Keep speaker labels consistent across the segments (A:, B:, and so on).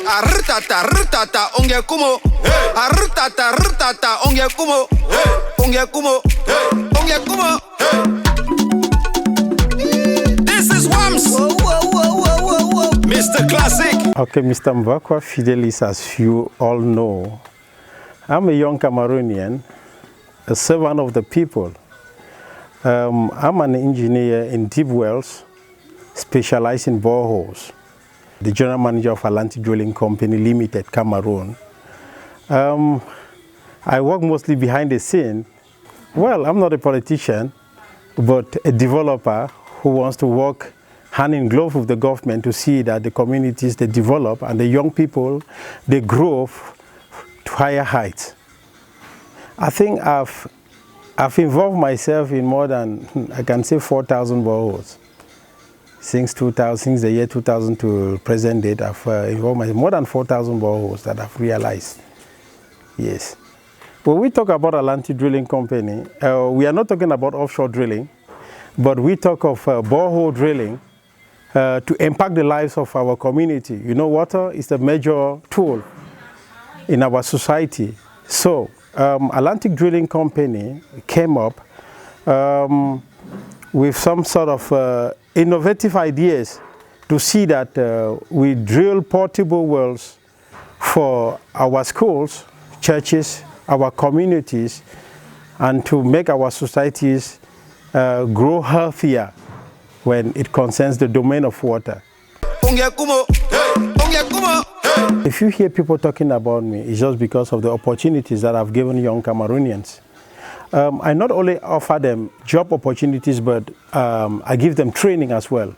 A: Artata onge kumo, artata onge kumo, onge kumo, onge kumo. This is Wams, Mr. Classic.
B: Okay, Mr. Mbakwa Fidelis, as you all know, I'm a young Cameroonian, a servant of the people. I'm an engineer in deep wells, specialized in boreholes. The general manager of Atlantic Drilling Company Limited, Cameroon. I work mostly behind the scene. Well, I'm not a politician, but a developer who wants to work hand in glove with the government to see that the communities they develop and the young people they grow to higher heights. I think I've involved myself in more than, I can say, 4,000 boreholes. Since the year 2000 to present date, I've involved myself more than 4,000 boreholes that I've realized. Yes. When we talk about Atlantic Drilling Company, we are not talking about offshore drilling, but we talk of borehole drilling to impact the lives of our community. You know, water is a major tool in our society. So, Atlantic Drilling Company came up with some sort of innovative ideas to see that we drill portable wells for our schools, churches, our communities, and to make our societies grow healthier when it concerns the domain of water. If you hear people talking about me, it's just because of the opportunities that I've given young Cameroonians. I not only offer them job opportunities, but I give them training as well.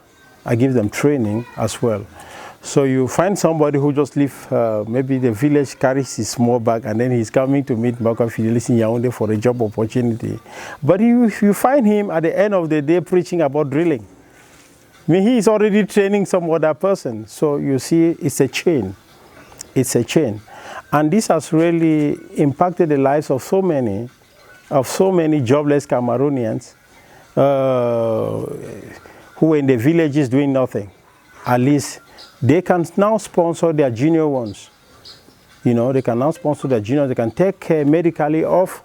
B: So you find somebody who just leave maybe the village, carries his small bag, and then he's coming to meet Mbakwa Fidelis in Yaoundé for a job opportunity. But if you find him at the end of the day preaching about drilling, I mean, he is already training some other person. So you see, it's a chain. It's a chain. And this has really impacted the lives of so many jobless Cameroonians who are in the villages doing nothing. At least they can now sponsor their junior ones. You know, they can now sponsor their juniors. They can take care medically of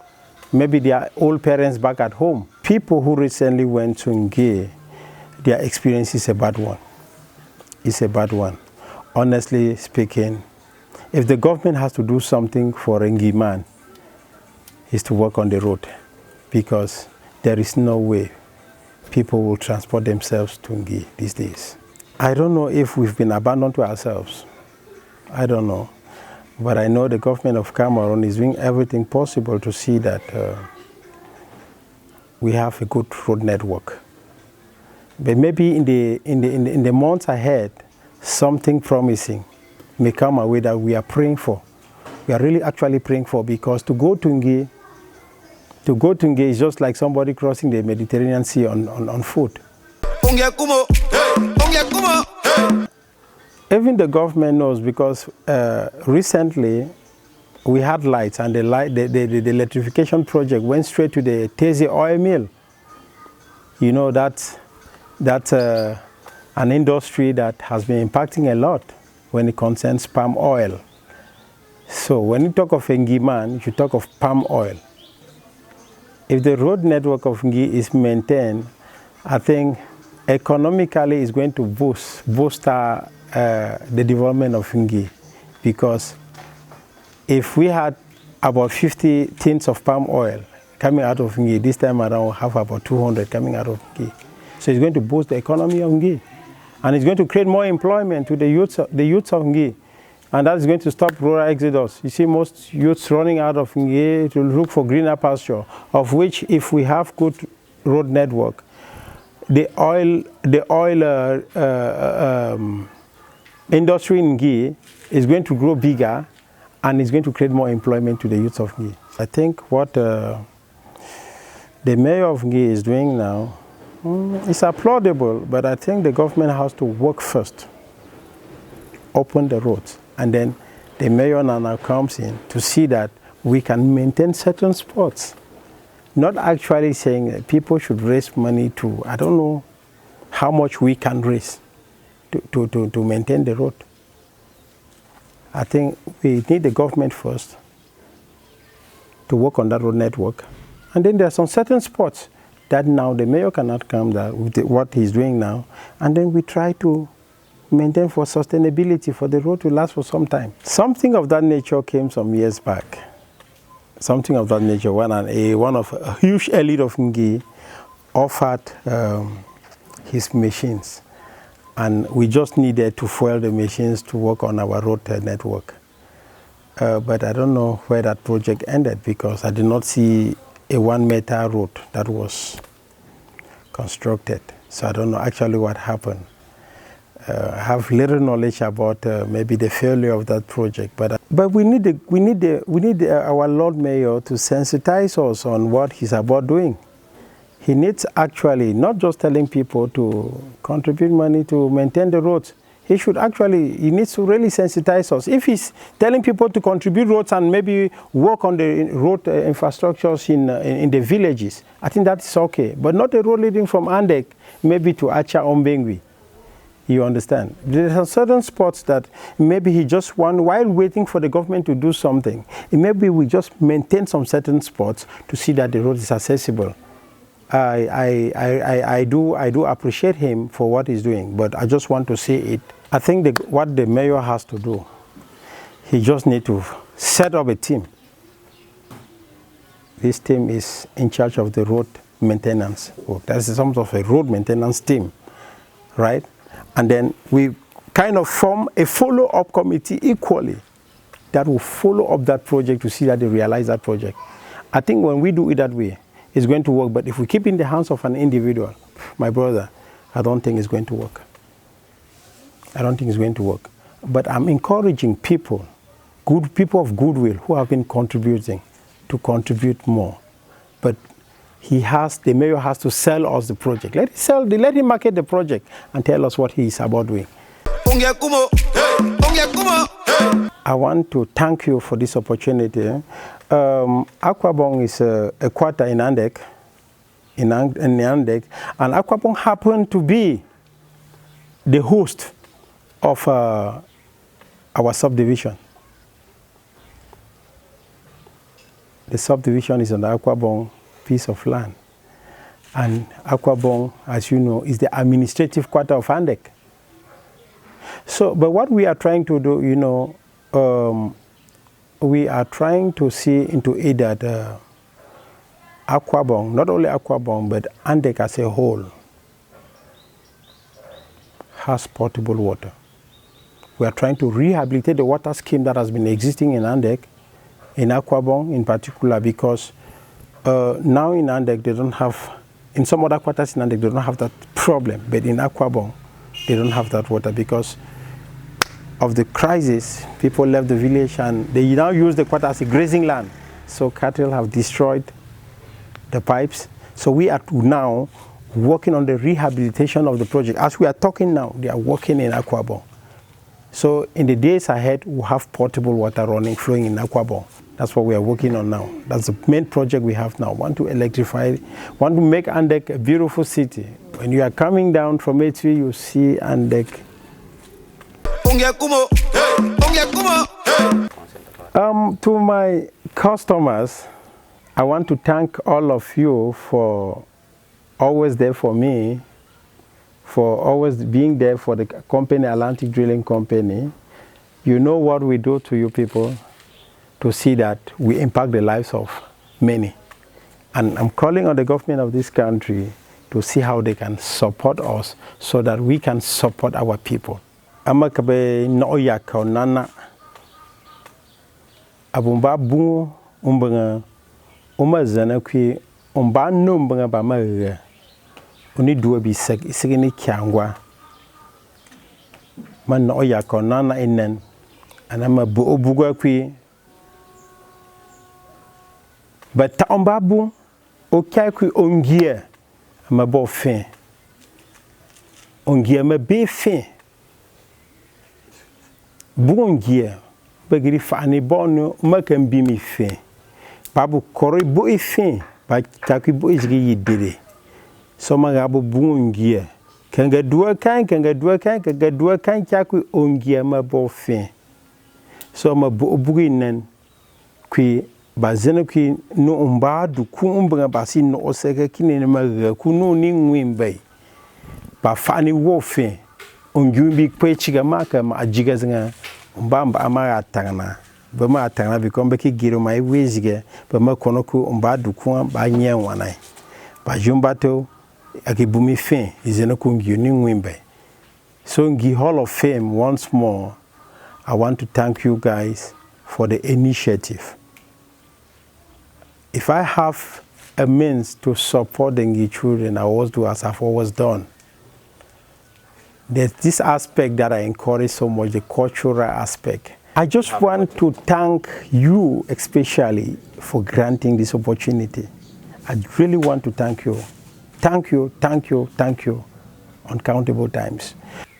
B: maybe their old parents back at home. People who recently went to Ngie, their experience is a bad one. It's a bad one. Honestly speaking, if the government has to do something for a Ngie man, is to work on the road, because there is no way people will transport themselves to Ngie these days. I don't know if we've been abandoned to ourselves. I don't know. But I know the government of Cameroon is doing everything possible to see that we have a good road network. But maybe in the months ahead, something promising may come our way that we are praying for. We are really actually praying for, because to go to Ngie is just like somebody crossing the Mediterranean Sea on foot. Even the government knows, because recently we had lights, and the electrification project went straight to the Teze oil mill. You know, that's an industry that has been impacting a lot when it concerns palm oil. So when you talk of Ngie man, you should talk of palm oil. If the road network of Ngie is maintained, I think economically it's going to boost the development of Ngie. Because if we had about 50 tins of palm oil coming out of Ngie, this time around we'll have about 200 coming out of Ngie. So it's going to boost the economy of Ngie. And it's going to create more employment to the youths of Ngie. And that is going to stop rural exodus. You see most youths running out of Ngie to look for greener pasture, of which, if we have good road network, the oil industry in Ngie is going to grow bigger, and it's going to create more employment to the youths of Ngie. I think what the mayor of Ngie is doing now is applaudable, but I think the government has to work first, open the roads, and then the mayor now comes in to see that we can maintain certain spots. Not actually saying that people should raise money to, I don't know how much we can raise to maintain the road. I think we need the government first to work on that road network. And then there are some certain spots that now the mayor cannot come there with what he's doing now. And then we try to maintain for sustainability for the road to last for some time. Something of that nature came some years back. Something of that nature when one of a huge elite of Ngie offered his machines. And we just needed to fuel the machines to work on our road network. But I don't know where that project ended because I did not see a 1 meter road that was constructed. So I don't know actually what happened. I have little knowledge about maybe the failure of that project. But we need our Lord Mayor to sensitize us on what he's about doing. He needs actually not just telling people to contribute money to maintain the roads. He needs to really sensitize us. If he's telling people to contribute roads and maybe work on the road infrastructures in the villages, I think that's okay. But not a road leading from Andek maybe to Acha Ombengwi. You understand? There are certain spots that maybe he just want, while waiting for the government to do something, maybe we just maintain some certain spots to see that the road is accessible. I do appreciate him for what he's doing, but I just want to say it. I think what the mayor has to do, he just needs to set up a team. This team is in charge of the road maintenance work. That's some sort of a road maintenance team, right? And then we kind of form a follow-up committee equally that will follow up that project to see that they realize that project. I think when we do it that way, it's going to work. But if we keep it in the hands of an individual, my brother, I don't think it's going to work. I don't think it's going to work. But I'm encouraging people, good people of goodwill who have been contributing, to contribute more. But the mayor has to sell us the project. Let him market the project and tell us what he is about doing. I want to thank you for this opportunity. Akwabong is a quarter in Andek, and Akwabong happened to be the host of our subdivision. The subdivision is on the Akwabong piece of land. And Akwabong, as you know, is the administrative quarter of Andek. So, but what we are trying to do, you know, we are trying to see into it that Akwabong, not only Akwabong, but Andek as a whole, has potable water. We are trying to rehabilitate the water scheme that has been existing in Andek, in Akwabong in particular, because now in Andek they don't have, in some other quarters in Andek they don't have that problem, but in Akwabong they don't have that water because of the crisis. People left the village and they now use the quarter as a grazing land. So cattle have destroyed the pipes. So we are now working on the rehabilitation of the project. As we are talking now, they are working in Akwabong. So in the days ahead, we'll have potable water flowing in Akwabong. That's what we are working on now. That's the main project we have now. Want to electrify, want to make Andek a beautiful city. When you are coming down from H3, you see Andek. To my customers, I want to thank all of you for always there for me, for always being there for the company, Atlantic Drilling Company. You know what we do to you people to see that we impact the lives of many. And I'm calling on the government of this country to see how they can support us so that we can support our people. Amakabe noya kaunana abumba bungu umbanga umazana kwi umba numbanga bama uni duwa bi sigini kyangwa man noya kaunana innen anama bu obugwa kwi but ta umba bu okai kwi ongie ama bo fin ongie ma be fin Bungia, Bagri Fani Bono, Makambi mi fin. Babu Kori Boi fin, by Taki Bois did it. So Magabu Bungia, Kanga dua kan chaku ongia mabofin. So ma buinen qui bazena qui no umbadu kumbra basi no oseka kinene maga kunu ni ngwimbe. Ba fani wofin onjumbi kwechiga maka ma ajiga zinga umbamba amara tangana. Bama atangana bikombe ki giro mai wezige bama konoku umbadu kwa ba nyenwanai. Ba jumbato akibumi fin izena kungi ni ngwimbe. So Ngie Hall of Fame, once more, I want to thank you guys for the initiative. If I have a means to support the Ngie children, I always do as I've always done. There's this aspect that I encourage so much, the cultural aspect. I just want to thank you especially for granting this opportunity. I really want to thank you. Thank you, thank you, thank you, uncountable times,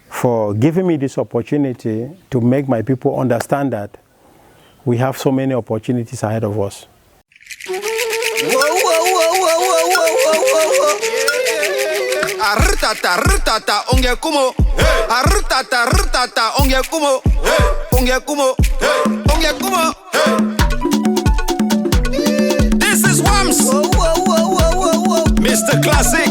B: for giving me this opportunity to make my people understand that we have so many opportunities ahead of us.
A: Artata, onge kumo. Artata, onge kumo. Onge kumo. Onge kumo. This is Wams. Mr. Classic.